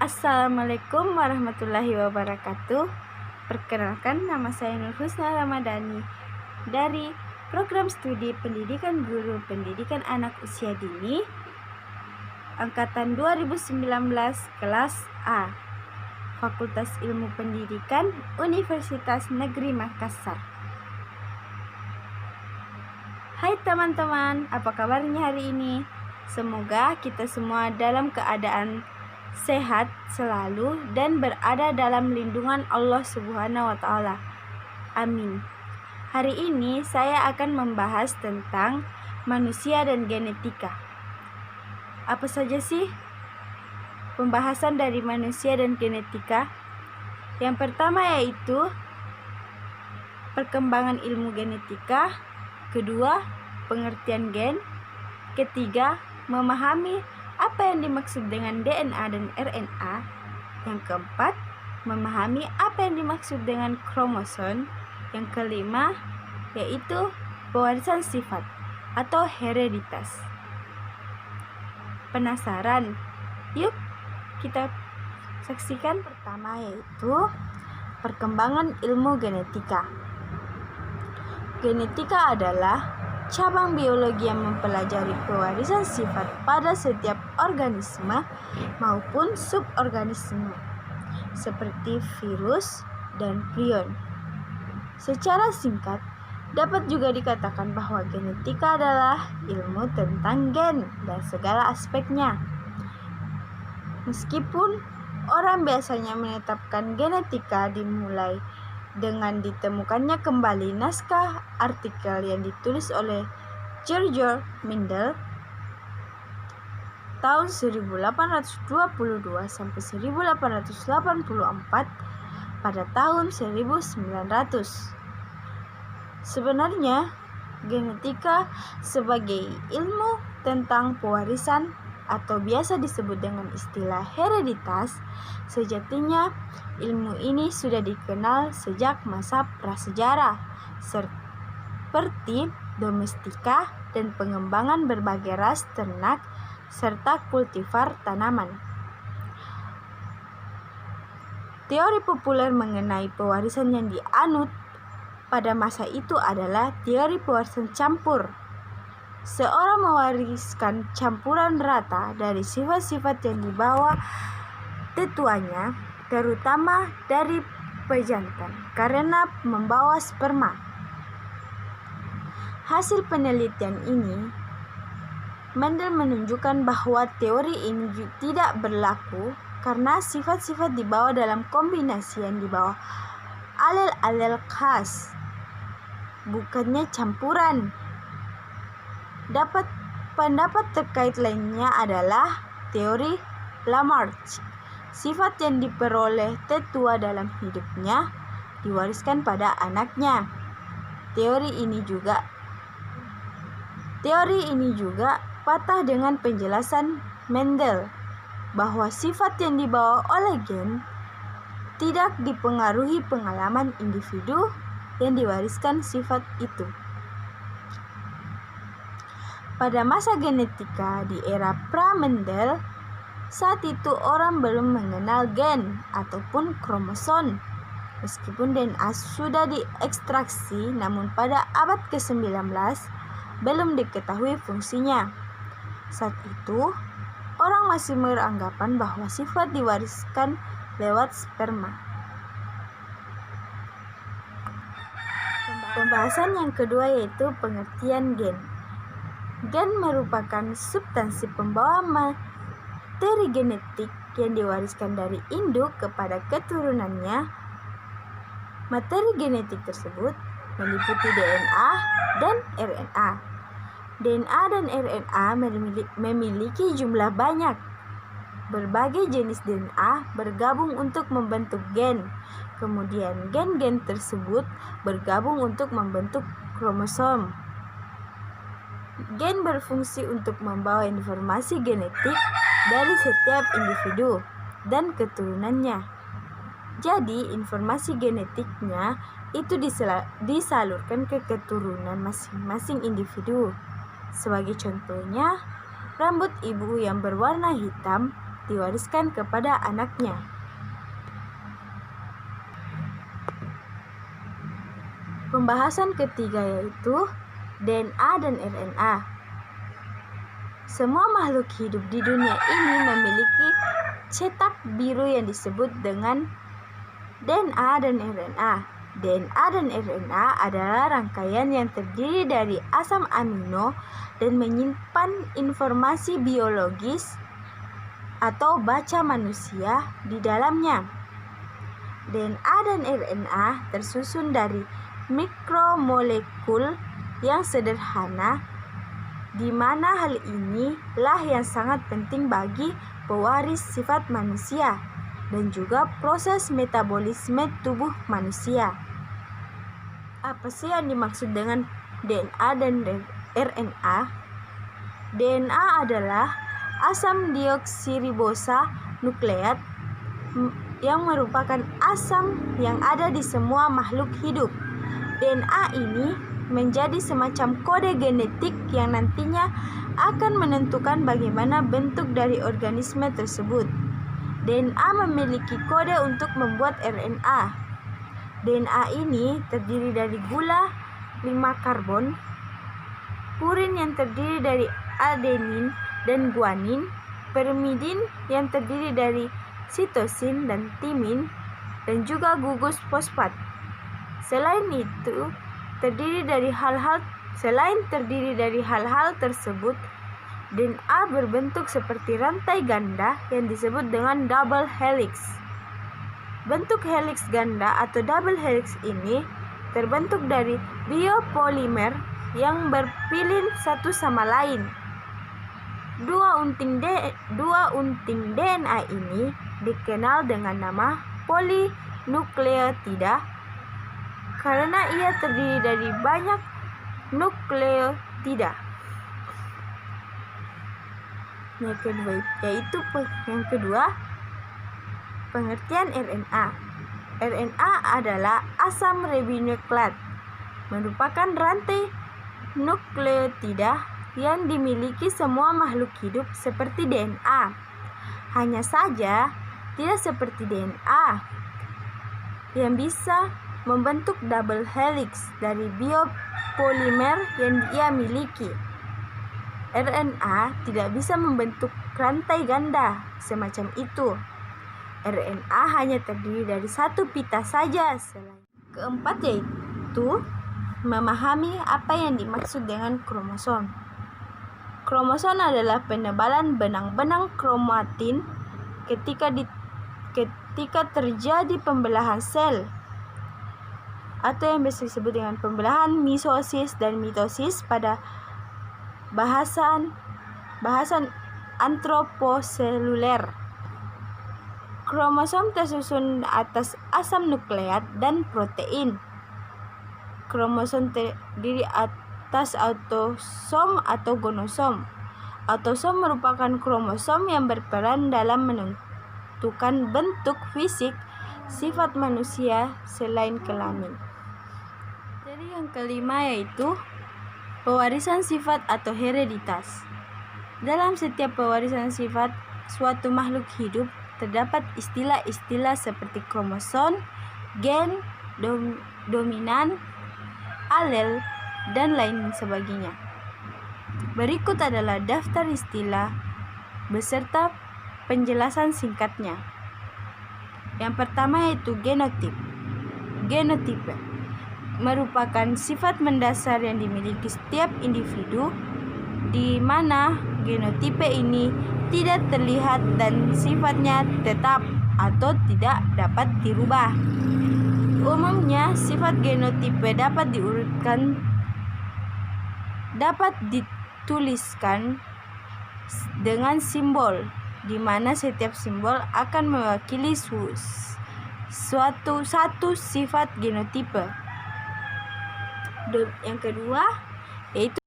Assalamualaikum warahmatullahi wabarakatuh. Perkenalkan, nama saya Nur Husna Ramadhani dari Program Studi Pendidikan Guru Pendidikan Anak Usia Dini Angkatan 2019 Kelas A, Fakultas Ilmu Pendidikan Universitas Negeri Makassar. Hai teman-teman, apa kabarnya hari ini? Semoga kita semua dalam keadaan sehat selalu dan berada dalam lindungan Allah Subhanahu wa Ta'ala. Amin. Hari ini saya akan membahas tentang manusia dan genetika. Apa saja sih pembahasan dari manusia dan genetika? Yang pertama yaitu perkembangan ilmu genetika, kedua pengertian gen, ketiga memahami apa yang dimaksud dengan DNA dan RNA, yang keempat memahami apa yang dimaksud dengan kromosom, yang kelima yaitu pewarisan sifat atau hereditas. Penasaran? Yuk kita saksikan. Pertama yaitu perkembangan ilmu genetika. Genetika adalah cabang biologi yang mempelajari pewarisan sifat pada setiap organisme maupun suborganisme, seperti virus dan prion. Secara singkat, dapat juga dikatakan bahwa genetika adalah ilmu tentang gen dan segala aspeknya. Meskipun orang biasanya menetapkan genetika dimulai dengan ditemukannya kembali naskah artikel yang ditulis oleh George Mendel tahun 1822 sampai 1884 pada tahun 1900. Sebenarnya, genetika sebagai ilmu tentang pewarisan atau biasa disebut dengan istilah hereditas, sejatinya ilmu ini sudah dikenal sejak masa prasejarah, seperti domestika dan pengembangan berbagai ras ternak serta kultivar tanaman. Teori populer mengenai pewarisan yang dianut pada masa itu adalah teori pewarisan campur. Seorang mewariskan campuran rata dari sifat-sifat yang dibawa tetuanya, terutama dari pejantan, karena membawa sperma. Hasil penelitian ini, Mendel menunjukkan bahwa teori ini tidak berlaku karena sifat-sifat dibawa dalam kombinasi yang dibawa alel-alel khas, bukannya campuran. Pendapat terkait lainnya adalah teori Lamarck. Sifat yang diperoleh tetua dalam hidupnya diwariskan pada anaknya. Teori ini juga patah dengan penjelasan Mendel bahwa sifat yang dibawa oleh gen tidak dipengaruhi pengalaman individu yang diwariskan sifat itu. Pada masa genetika di era pra-Mendel, saat itu orang belum mengenal gen ataupun kromosom. Meskipun DNA sudah diekstraksi, namun pada abad ke-19 belum diketahui fungsinya. Saat itu, orang masih beranggapan bahwa sifat diwariskan lewat sperma. Pembahasan yang kedua yaitu pengertian gen. Gen merupakan substansi pembawa materi genetik yang diwariskan dari induk kepada keturunannya. Materi genetik tersebut meliputi DNA dan RNA. DNA dan RNA memiliki jumlah banyak. Berbagai jenis DNA bergabung untuk membentuk gen. Kemudian gen-gen tersebut bergabung untuk membentuk kromosom. Gen berfungsi untuk membawa informasi genetik dari setiap individu dan keturunannya. Jadi, informasi genetiknya itu disalurkan ke keturunan masing-masing individu. Sebagai contohnya, rambut ibu yang berwarna hitam diwariskan kepada anaknya. Pembahasan ketiga yaitu DNA dan RNA. Semua makhluk hidup di dunia ini memiliki cetak biru yang disebut dengan DNA dan RNA. DNA dan RNA adalah rangkaian yang terdiri dari asam amino dan menyimpan informasi biologis atau baca manusia di dalamnya. DNA dan RNA tersusun dari mikromolekul yang sederhana, di mana hal inilah yang sangat penting bagi pewaris sifat manusia dan juga proses metabolisme tubuh manusia. Apa sih yang dimaksud dengan DNA dan RNA? DNA adalah asam deoksiribosa nukleat yang merupakan asam yang ada di semua makhluk hidup. DNA ini menjadi semacam kode genetik yang nantinya akan menentukan bagaimana bentuk dari organisme tersebut. DNA memiliki kode untuk membuat RNA. DNA ini terdiri dari gula 5 karbon, purin yang terdiri dari adenin dan guanin, pirimidin yang terdiri dari sitosin dan timin, dan juga gugus fosfat. Selain terdiri dari hal-hal tersebut, DNA berbentuk seperti rantai ganda yang disebut dengan double helix. Bentuk helix ganda atau double helix ini terbentuk dari biopolimer yang berpilin satu sama lain. Dua unting DNA ini dikenal dengan nama polinukleotida karena ia terdiri dari banyak nukleotida. Yang kedua, pengertian RNA. RNA adalah asam ribonukleat, merupakan rantai nukleotida yang dimiliki semua makhluk hidup seperti DNA. Hanya saja tidak seperti DNA yang bisa membentuk double helix dari biopolimer yang ia miliki. RNA tidak bisa membentuk rantai ganda semacam itu. RNA hanya terdiri dari satu pita saja. Keempat yaitu memahami apa yang dimaksud dengan kromosom. Kromosom adalah penebalan benang-benang kromatin ketika terjadi pembelahan sel, atau yang biasa disebut dengan pembelahan meiosis dan mitosis pada bahasan antroposeluler. Kromosom tersusun atas asam nukleat dan protein. Kromosom terdiri atas autosom atau gonosom. Autosom merupakan kromosom yang berperan dalam menentukan bentuk fisik sifat manusia selain kelamin. Jadi yang kelima yaitu pewarisan sifat atau hereditas. Dalam setiap pewarisan sifat suatu makhluk hidup terdapat istilah-istilah seperti kromosom, gen, dominan, alel, dan lain sebagainya. Berikut adalah daftar istilah beserta penjelasan singkatnya. Yang pertama yaitu genotip. Genotipe merupakan sifat mendasar yang dimiliki setiap individu, di mana genotipe ini tidak terlihat dan sifatnya tetap atau tidak dapat dirubah. Umumnya, sifat genotipe dapat dituliskan dengan simbol, di mana setiap simbol akan mewakili satu sifat genotipe. Yang kedua yaitu